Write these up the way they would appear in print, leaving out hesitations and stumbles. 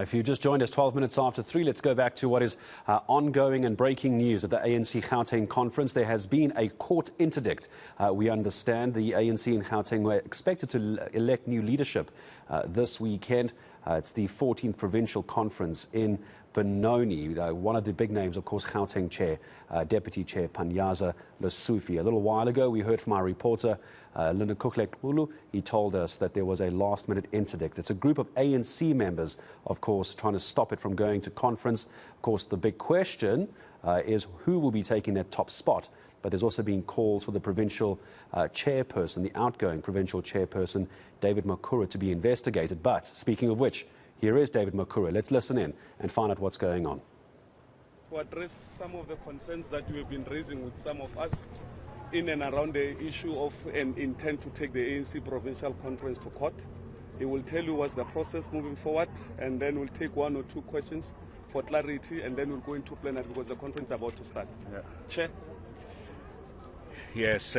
If you just joined us 12 minutes after 3, let's go back to what is ongoing and breaking news at the ANC Gauteng conference. There has been a court interdict. We understand the ANC in Gauteng were expected to elect new leadership this weekend. It's the 14th provincial conference in Benoni. One of the big names, of course, Gauteng Chair, Deputy Chair Panyaza Lesufi. A little while ago, we heard from our reporter, Linda Kuklek-Ulu. He told us that there was a last-minute interdict. It's a group of ANC members, of course, trying to stop it from going to conference. Of course, the big question is who will be taking that top spot. But there's also been calls for the provincial chairperson, the outgoing provincial chairperson, David Makura, to be investigated. But speaking of which, here is David Makura. Let's listen in and find out what's going on. To address some of the concerns that we have been raising with some of us in and around the issue of an intent to take the ANC provincial conference to court. He will tell you what's the process moving forward, and then we'll take one or two questions for clarity, and then we'll go into plenary because the conference is about to start. Yeah. Chair? Yes,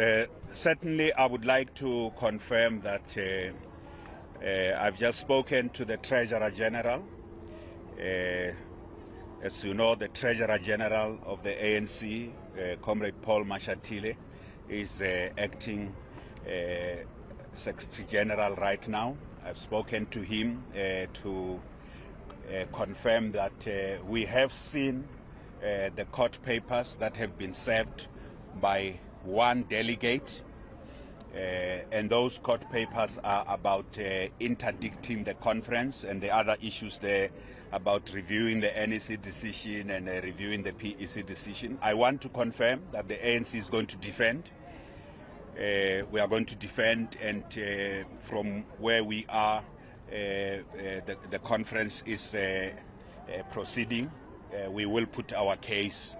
certainly I would like to confirm that I've just spoken to the Treasurer General. As you know, the Treasurer General of the ANC, Comrade Paul Mashatile, is acting Secretary General right now. I've spoken to him to confirm that we have seen the court papers that have been served by one delegate, and those court papers are about interdicting the conference and the other issues there about reviewing the NEC decision and reviewing the PEC decision. I want to confirm that the ANC is going to defend. We are going to defend, and from where we are, the conference is proceeding. We will put our case,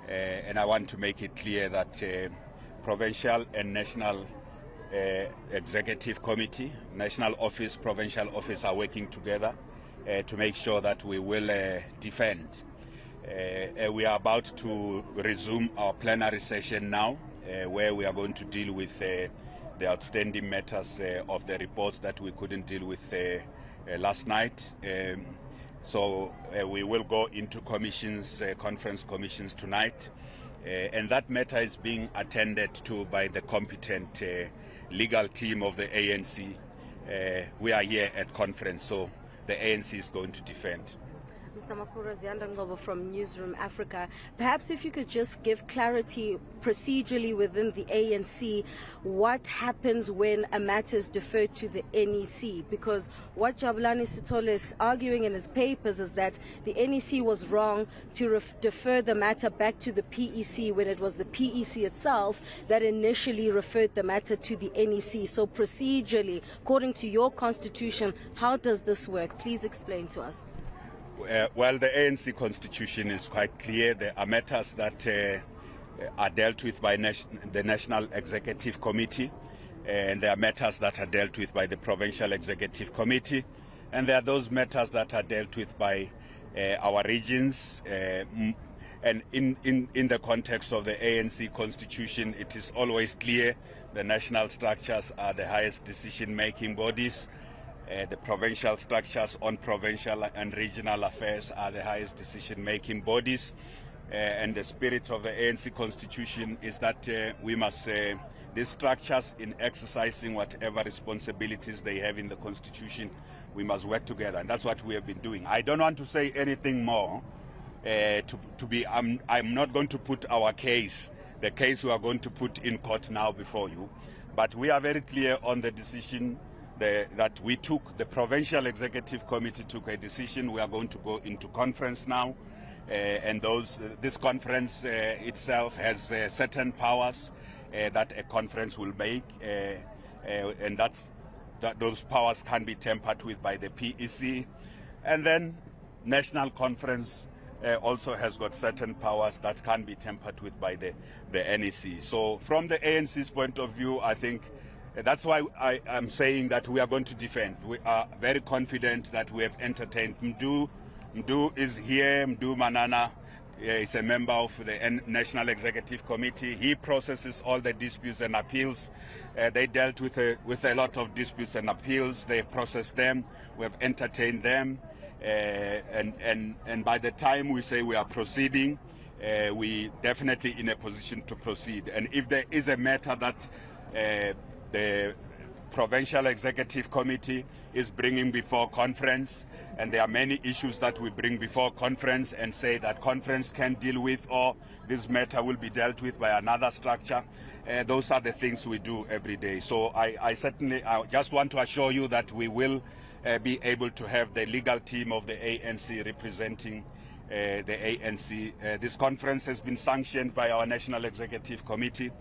and I want to make it clear that provincial and national executive committee, national office, provincial office are working together to make sure that we will defend. We are about to resume our plenary session now, where we are going to deal with the outstanding matters of the reports that we couldn't deal with last night. So we will go into commissions, conference commissions tonight, and that matter is being attended to by the competent legal team of the ANC. We are here at conference, so the ANC is going to defend. Mr. Makura, Zianda Ngobo from Newsroom Africa. Perhaps if you could just give clarity procedurally within the ANC, what happens when a matter is deferred to the NEC? Because what Jabulani Sithole is arguing in his papers is that the NEC was wrong to defer the matter back to the PEC when it was the PEC itself that initially referred the matter to the NEC. So procedurally, according to your constitution, how does this work? Please explain to us. Well, the ANC constitution is quite clear. There are matters that are dealt with by the National Executive Committee, and there are matters that are dealt with by the Provincial Executive Committee, and there are those matters that are dealt with by our regions. And in the context of the ANC constitution, it is always clear the national structures are the highest decision-making bodies. The provincial structures on provincial and regional affairs are the highest decision-making bodies. And the spirit of the ANC constitution is that we must, these structures, in exercising whatever responsibilities they have in the constitution, we must work together. And that's what we have been doing. I don't want to say anything more. I'm not going to put our case, the case we are going to put in court now before you. But we are very clear on the decision that we took. The Provincial Executive Committee took a decision. We are going to go into conference now, and this conference itself has certain powers that a conference will make, and those powers can be tampered with by the PEC. And then National Conference also has got certain powers that can be tampered with by the NEC. So from the ANC's point of view, I think that's why I am saying that we are going to defend. We are very confident that we have entertained. Mdu is here. Mdu Manana is a member of the National Executive Committee. He processes all the disputes and appeals. They dealt with a lot of disputes and appeals. They processed them. We have entertained them. and by the time we say we are proceeding, we definitely in a position to proceed. And if there is a matter that the Provincial Executive Committee is bringing before conference, and there are many issues that we bring before conference and say that conference can deal with, or this matter will be dealt with by another structure, those are the things we do every day. So I just want to assure you that we will be able to have the legal team of the ANC representing the ANC. This conference has been sanctioned by our National Executive Committee.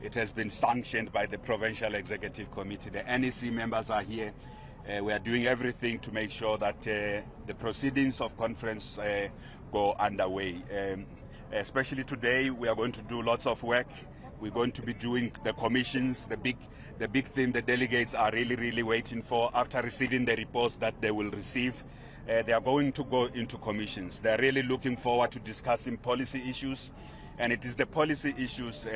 It has been sanctioned by the Provincial Executive Committee. The NEC members are here. We are doing everything to make sure that the proceedings of conference go underway. Especially today, we are going to do lots of work. We're going to be doing the commissions, the big thing the delegates are really waiting for after receiving the reports that they will receive. They are going to go into commissions. They are really looking forward to discussing policy issues, and it is the policy issues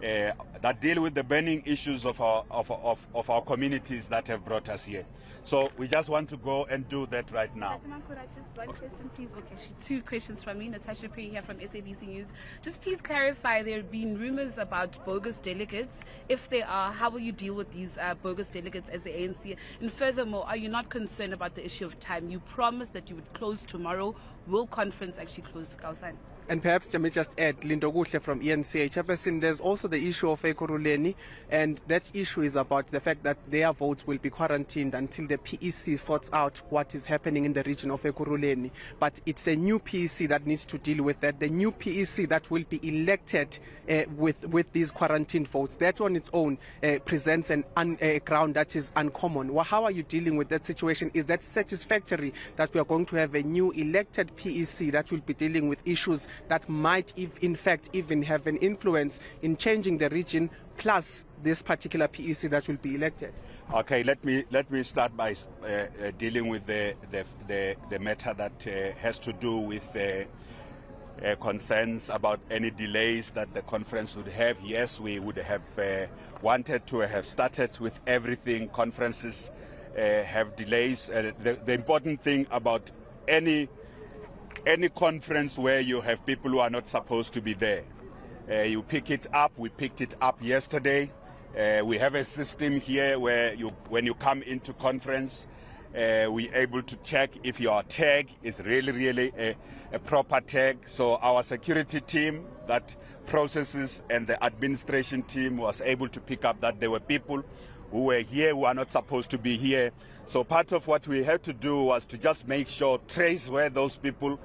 that deal with the burning issues of our communities that have brought us here. So we just want to go and do that right now. Could I just one question, please? Okay, actually, two questions from me. Natasha Prey here from SABC News. Just please clarify, there have been rumors about bogus delegates. If there are, how will you deal with these bogus delegates as the ANC? And furthermore, are you not concerned about the issue of time? You promised that you would close tomorrow. Will conference actually close, Gauteng? And perhaps let me just add, Lindo Guhle from eNCA. Chairperson, there's also the issue of Ekurhuleni, and that issue is about the fact that their votes will be quarantined until the PEC sorts out what is happening in the region of Ekurhuleni. But it's a new PEC that needs to deal with that. The new PEC that will be elected with these quarantined votes, that on its own presents a ground that is uncommon. Well, how are you dealing with that situation? Is that satisfactory that we are going to have a new elected PEC that will be dealing with issues that might, in fact, even have an influence in changing the region, plus this particular PEC that will be elected? Okay, let me start by dealing with the matter that has to do with concerns about any delays that the conference would have. Yes, we would have wanted to have started with everything. Conferences have delays. The important thing about any conference where you have people who are not supposed to be there, you pick it up. We picked it up yesterday. We have a system here where when you come into conference, we're able to check if your tag is really a proper tag. So our security team that processes and the administration team was able to pick up that there were people who were here who are not supposed to be here. So part of what we had to do was to just make sure, trace where those people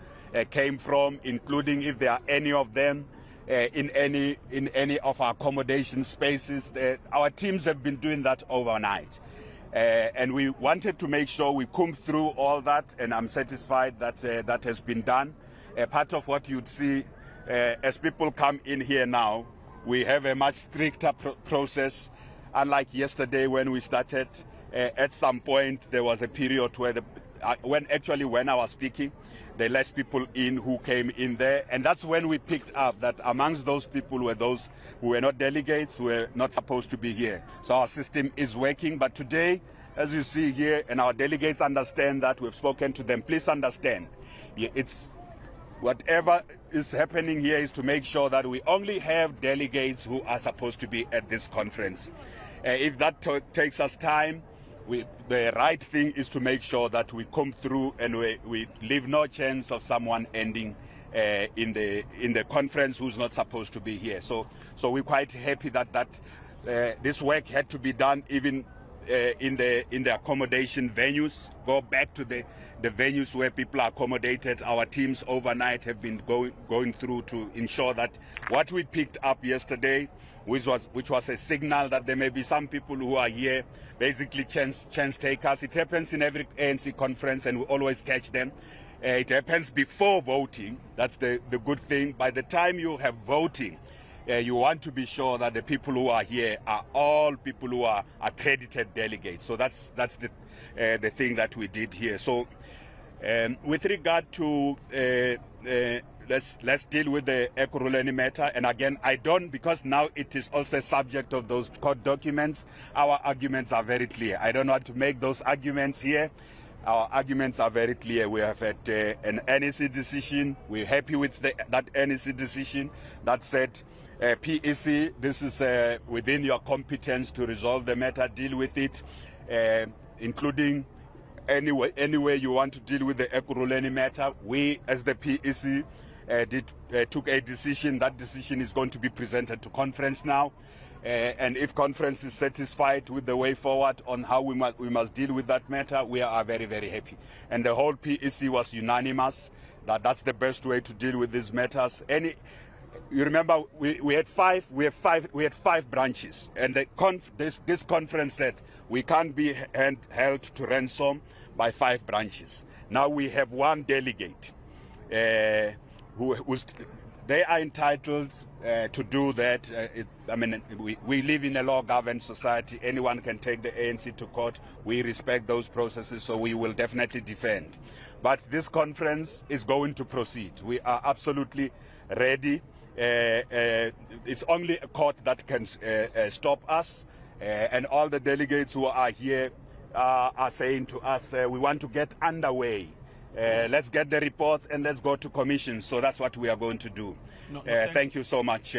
came from, including if there are any of them in any of our accommodation spaces. Our teams have been doing that overnight. And we wanted to make sure we combed through all that, and I'm satisfied that that has been done. Part of what you'd see as people come in here now, we have a much stricter process. Unlike yesterday when we started, at some point there was a period where when I was speaking, they let people in who came in there, and that's when we picked up that amongst those people were those who were not delegates, who were not supposed to be here. So our system is working, but today, as you see here, and our delegates understand that, we've spoken to them, please understand, it's whatever is happening here is to make sure that we only have delegates who are supposed to be at this conference. If that takes us time, the right thing is to make sure that we come through and we leave no chance of someone ending in the conference who's not supposed to be here. So we're quite happy that this work had to be done even in the accommodation venues. Go back to the venues where people are accommodated. Our teams overnight have been going through to ensure that what we picked up yesterday, which was a signal that there may be some people who are here, basically chance takers. It happens in every ANC conference, and we always catch them. It happens before voting. That's the good thing. By the time you have voting, you want to be sure that the people who are here are all people who are accredited delegates. So that's the thing that we did here. So with regard to let's deal with the Ekurhuleni matter. And again, because now it is also a subject of those court documents, our arguments are very clear. I don't want to make those arguments here, Our arguments are very clear. We have had an ANNSA decision. We're happy with that ANNSA decision that said, PEC, this is within your competence to resolve the matter, deal with it, including any way you want to deal with the Ekurhuleni matter. We, as the PEC, took a decision. That decision is going to be presented to conference now. And if conference is satisfied with the way forward on how we must deal with that matter, we are very, very happy. And the whole PEC was unanimous that that's the best way to deal with these matters. You remember we had five branches, and this conference said we can't be held to ransom by 5 branches. Now we have one delegate they are entitled to do that. We live in a law-governed society. Anyone can take the ANC to court. We respect those processes, so we will definitely defend. But this conference is going to proceed. We are absolutely ready. It's only a court that can stop us. And all the delegates who are here are saying to us, we want to get underway. Let's get the reports and let's go to commission. So that's what we are going to do. Thank you so much.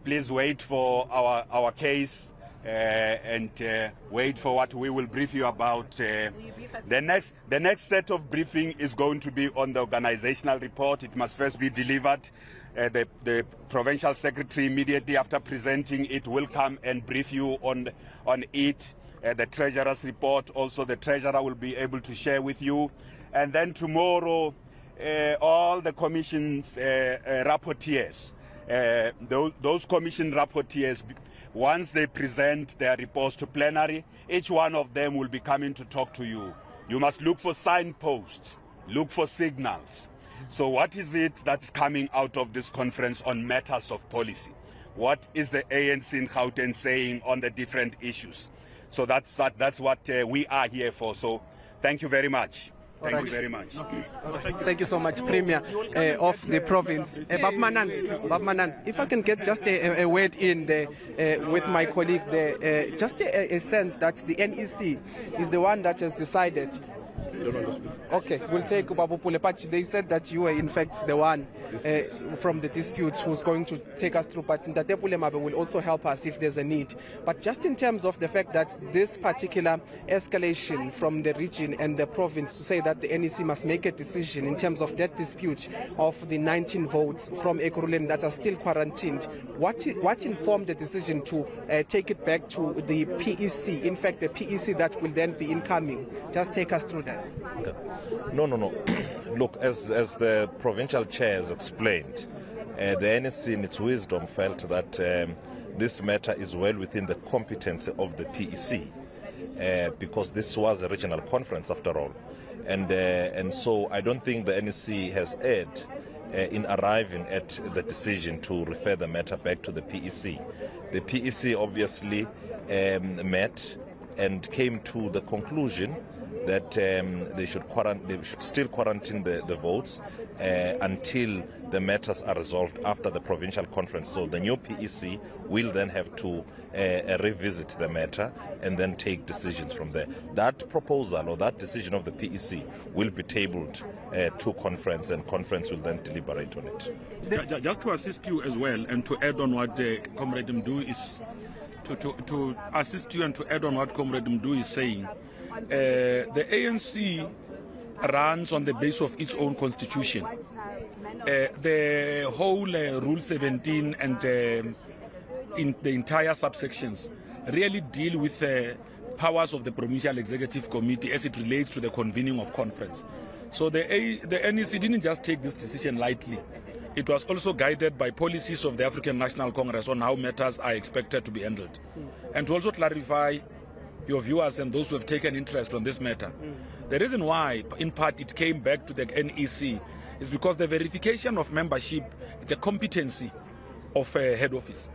Please wait for our case and wait for what we will brief you about. The next set of briefing is going to be on the organizational report. It must first be delivered. The provincial secretary, immediately after presenting it, will come and brief you on it. The treasurer's report also, the treasurer will be able to share with you. And then tomorrow, all the commission's rapporteurs, those commission rapporteurs, once they present their reports to plenary, each one of them will be coming to talk to you. You must look for signposts, look for signals. So what is it that's coming out of this conference on matters of policy? What is the ANC in Gauteng saying on the different issues? So that's what we are here for. So thank you very much. Thank you very much. Thank you so much, Premier of the province. Babmanan, if I can get just a word in there with my colleague there, just a sense that the NEC is the one that has decided. Okay, we'll take Babu Pulepachi. They said that you were in fact the one from the disputes who's going to take us through, but Ntate Pulemabe will also help us if there's a need. But just in terms of the fact that this particular escalation from the region and the province to say that the NEC must make a decision in terms of that dispute of the 19 votes from Ekurhuleni that are still quarantined, what informed the decision to take it back to the PEC, in fact the PEC that will then be incoming? Just take us through that. Okay. No. Look, as the provincial chairs explained, the ANC in its wisdom felt that this matter is well within the competence of the PEC because this was a regional conference after all. And so I don't think the NEC has erred in arriving at the decision to refer the matter back to the PEC. The PEC obviously met and came to the conclusion that they should still quarantine the votes until the matters are resolved after the provincial conference. So the new PEC will then have to revisit the matter and then take decisions from there. That proposal or that decision of the PEC will be tabled to conference, and conference will then deliberate on it. Just to assist you as well, and to add on what Comrade Mdu is to assist you and to add on what Comrade Mdu is saying. The ANC runs on the basis of its own constitution. The whole Rule 17 and in the entire subsections really deal with the powers of the Provincial Executive Committee as it relates to the convening of conference. So the NEC didn't just take this decision lightly. It was also guided by policies of the African National Congress on how matters are expected to be handled. And to also clarify your viewers and those who have taken interest on this matter, the reason why, in part, it came back to the NEC is because the verification of membership is a competency of head office.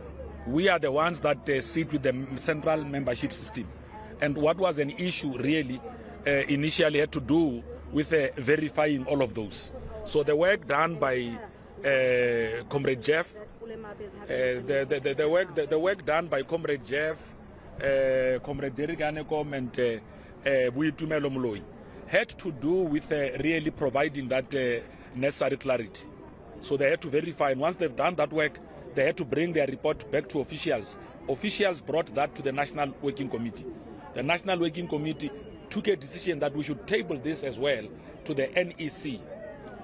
We are the ones that sit with the central membership system. And what was an issue really initially had to do with verifying all of those. So the work done by Comrade Jeff, the work done by Comrade Jeff, Comrade Derek Anekom and Buitumelo Moloi had to do with really providing that necessary clarity. So they had to verify, and once they've done that work, they had to bring their report back to officials. Officials brought that to the National Working Committee. The National Working Committee took a decision that we should table this as well to the NEC,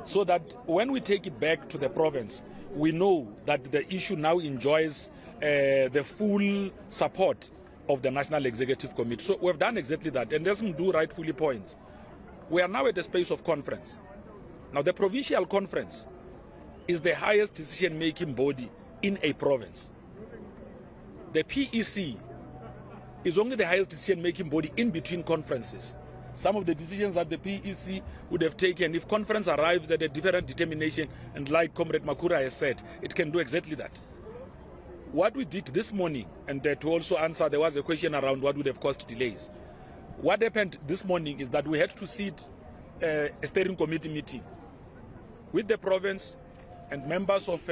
so that when we take it back to the province, we know that the issue now enjoys the full support of the National Executive Committee. So we've done exactly that, and doesn't do rightfully points. We are now at the space of conference. Now the provincial conference is the highest decision-making body in a province. The PEC is only the highest decision-making body in between conferences. Some of the decisions that the PEC would have taken, if conference arrives at a different determination, and like Comrade Makura has said, it can do exactly that. What we did this morning, and to also answer, there was a question around what would have caused delays. What happened this morning is that we had to sit a steering committee meeting with the province and members of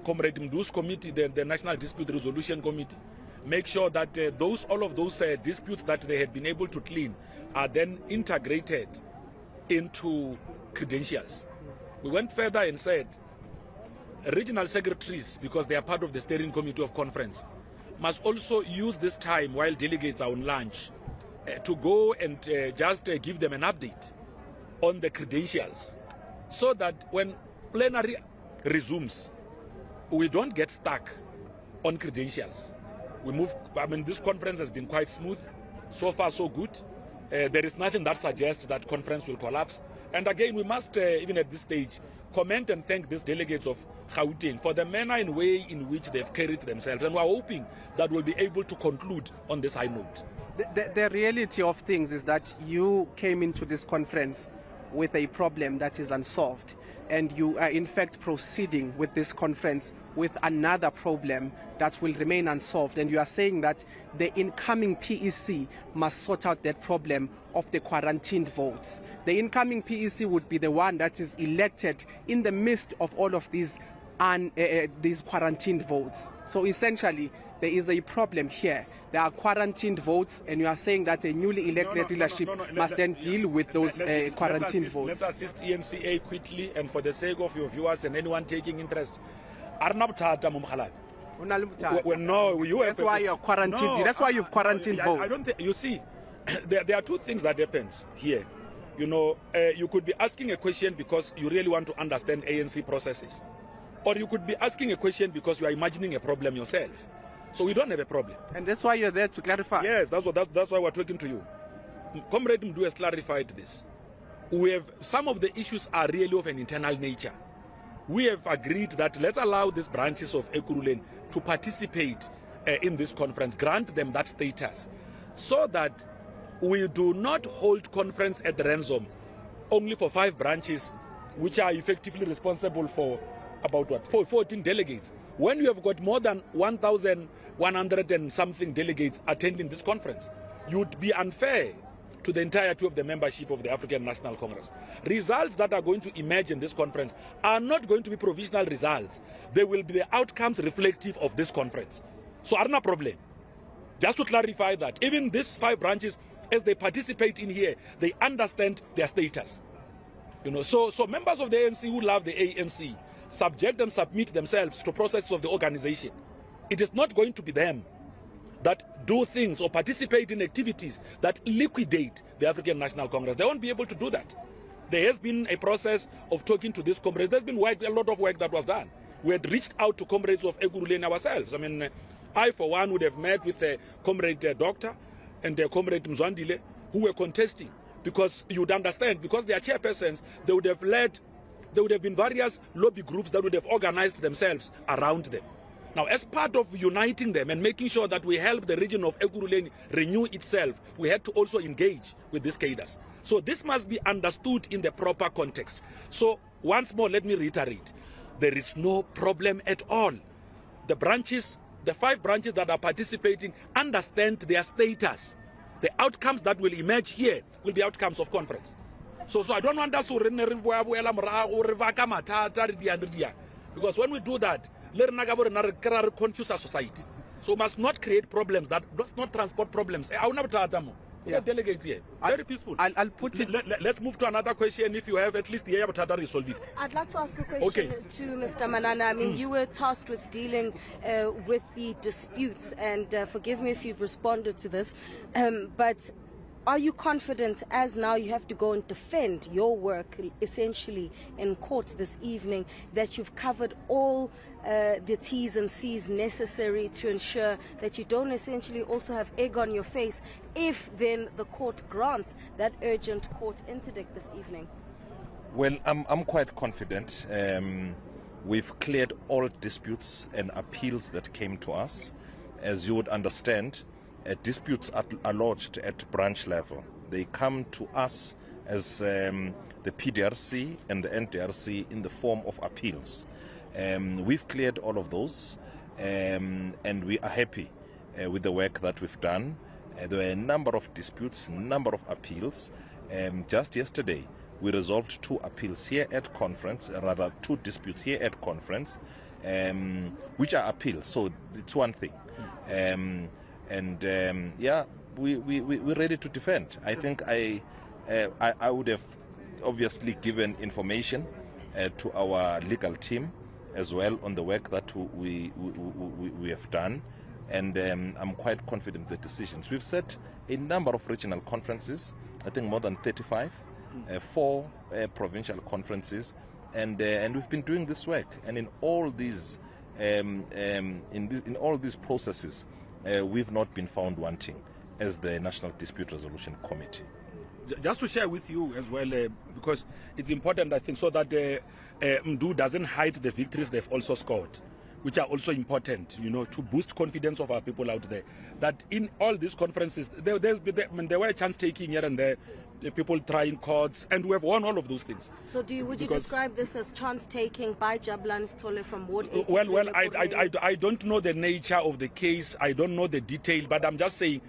Comrade Mdu's committee, the National Dispute Resolution Committee, make sure that all of those disputes that they had been able to clean are then integrated into credentials. We went further and said regional secretaries, because they are part of the steering committee of conference, must also use this time while delegates are on lunch to go and just give them an update on the credentials, so that when plenary resumes, we don't get stuck on credentials. We move. I mean, this conference has been quite smooth. So far, so good. There is nothing that suggests that conference will collapse. And again, we must, even at this stage, commend and thank these delegates of Gauteng for the manner and way in which they've carried themselves. And we're hoping that we'll be able to conclude on this high note. The reality of things is that you came into this conference with a problem that is unsolved, and you are in fact proceeding with this conference with another problem that will remain unsolved, and you are saying that the incoming PEC must sort out that problem of the quarantined votes. The incoming PEC would be the one that is elected in the midst of all of these quarantined votes. So essentially, there is a problem here. There are quarantined votes, and you are saying that a newly elected leadership must then deal with those quarantined votes. Let's assist eNCA quickly, and for the sake of your viewers and anyone taking interest. No, you that's why you're quarantined. No, that's why you've quarantined votes. I don't think, you see, there are two things that happens here. You know, you could be asking a question because you really want to understand ANC processes, or you could be asking a question because you are imagining a problem yourself. So we don't have a problem. And that's why you're there to clarify. Yes, that's why we're talking to you. Comrade Mdu has clarified this. We have, some of the issues are really of an internal nature. We have agreed that let's allow these branches of Ekurhuleni to participate in this conference, grant them that status, so that we do not hold conference at ransom only for 5 branches, which are effectively responsible for about 14 delegates. When you have got more than 1,100 and something delegates attending this conference, you'd be unfair to the entirety of the membership of the African National Congress. Results that are going to emerge in this conference are not going to be provisional results. They will be the outcomes reflective of this conference. So, are no problem. Just to clarify that, even these 5 branches, as they participate in here, they understand their status. You know, so members of the ANC who love the ANC subject and submit themselves to processes of the organization. It is not going to be them that do things or participate in activities that liquidate the African National Congress. They won't be able to do that. There has been a process of talking to these comrades. There's been a lot of work that was done. We had reached out to comrades of Ekurhuleni ourselves. I mean, I, for one, would have met with a comrade doctor and a comrade Mzwandile, who were contesting, because you'd understand, because they are chairpersons, they would have been various lobby groups that would have organized themselves around them. Now, as part of uniting them and making sure that we help the region of Ekurhuleni renew itself, we had to also engage with these cadres. So this must be understood in the proper context. So once more, let me reiterate, there is no problem at all. The branches, the 5 branches that are participating, understand their status. The outcomes that will emerge here will be outcomes of conference. So I don't want us to because when we do that, confuse our society. So we must not create problems, that does not transport problems. We have delegates here. Very peaceful. I'll put it. Let's move to another question. If you have at least the air to resolve it. I'd like to ask a question to Mr. Manana. I mean, you were tasked with dealing with the disputes, and forgive me if you've responded to this, but are you confident, as now you have to go and defend your work essentially in court this evening, that you've covered all the T's and C's necessary to ensure that you don't essentially also have egg on your face if then the court grants that urgent court interdict this evening? Well, I'm quite confident. We've cleared all disputes and appeals that came to us. As you would understand, disputes are lodged at branch level. They come to us as the PDRC and the NDRC in the form of appeals. We've cleared all of those, and we are happy with the work that we've done. There were a number of disputes, number of appeals. Just yesterday, we resolved 2 appeals here at conference, rather 2 disputes here at conference, which are appeals. So it's one thing. We're ready to defend. I think I would have obviously given information to our legal team as well on the work that we have done, and I'm quite confident with the decisions. We've set a number of regional conferences, I think more than 35, 4 provincial conferences, and we've been doing this work. And in all these in all these processes, we've not been found wanting as the National Dispute Resolution Committee. Just to share with you as well, because it's important, I think, so that Mdu doesn't hide the victories they've also scored, which are also important, to boost confidence of our people out there. That in all these conferences, there were a chance taking here and there, the people trying courts, and we have won all of those things. So would you describe this as chance taking by Jabulani Sithole from Ward 8? Well, I don't know the nature of the case. I don't know the detail, but I'm just saying,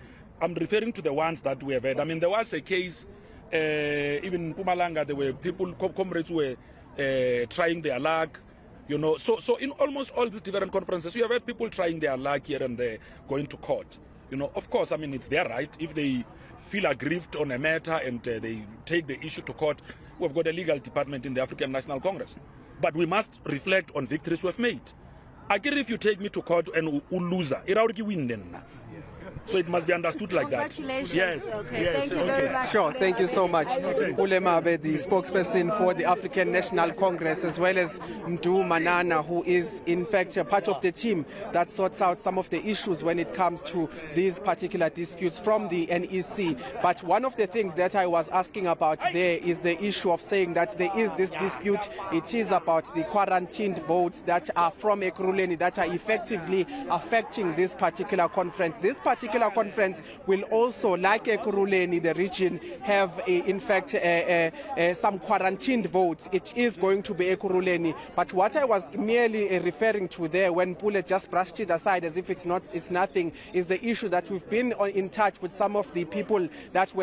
I'm referring to the ones that we have had. I mean, there was a case, even in Mpumalanga, there were people, comrades who were trying their luck, So in almost all these different conferences, you have had people trying their luck here and there, going to court. Of course, I mean, it's their right. If they feel aggrieved on a matter and they take the issue to court, we've got a legal department in the African National Congress. But we must reflect on victories we've made. I care if you take me to court and loser, win then. So it must be understood like that. Congratulations. Yes. Okay. Yes. Thank you very much. Sure, thank you so much. Ulemabe, the spokesperson for the African National Congress, as well as Mdu Manana, who is in fact a part of the team that sorts out some of the issues when it comes to these particular disputes from the NEC. But one of the things that I was asking about there is the issue of saying that there is this dispute. It is about the quarantined votes that are from Ekurhuleni that are effectively affecting this particular conference. This particular conference will also, like Ekurhuleni, the region, have in fact some quarantined votes. It is going to be Ekurhuleni, but what I was merely referring to there, when Pule just brushed it aside as if it's nothing, is the issue that we've been in touch with some of the people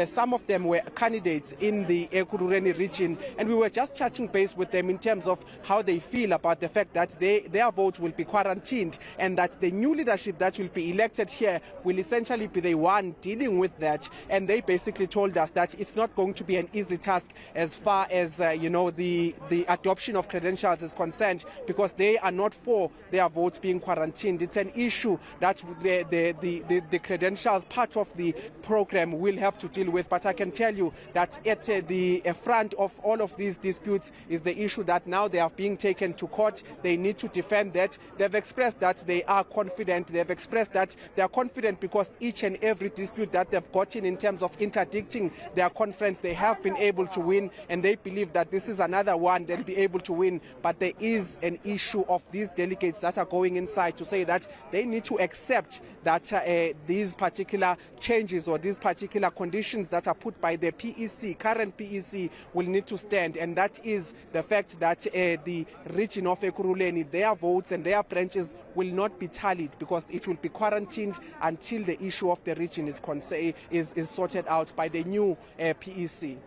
some of them were candidates in the Ekurhuleni region, and we were just touching base with them in terms of how they feel about the fact that their votes will be quarantined, and that the new leadership that will be elected here will essentially be the one dealing with that. And they basically told us that it's not going to be an easy task as far as the adoption of credentials is concerned, because they are not for their votes being quarantined. It's an issue that the credentials part of the program will have to deal with. But I can tell you that at the front of all of these disputes is the issue that now they are being taken to court. They need to defend that. They've expressed that they are confident. They've expressed that they are confident because each and every dispute that they've gotten in terms of interdicting their conference, they have been able to win, and they believe that this is another one they'll be able to win. But there is an issue of these delegates that are going inside to say that they need to accept that these particular changes or these particular conditions that are put by the PEC, current PEC, will need to stand, and that is the fact that the region of Ekurhuleni, their votes and their branches will not be tallied, because it will be quarantined until the issue of the region is sorted out by the new PEC.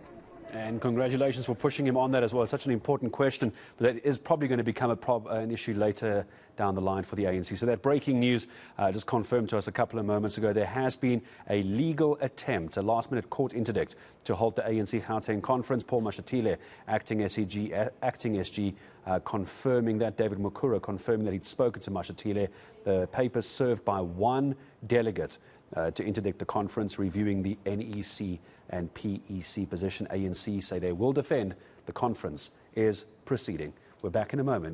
And congratulations for pushing him on that as well. It's such an important question, but that is probably going to become an issue later down the line for the ANC. So that breaking news just confirmed to us a couple of moments ago. There has been a legal attempt, a last-minute court interdict, to halt the ANC Gauteng conference. Paul Mashatile, acting SG, confirming that. David Mukura confirming that he'd spoken to Mashatile. The papers served by one delegate to interdict the conference, reviewing the NEC and PEC position. ANC say they will defend. The conference is proceeding. We're back in a moment.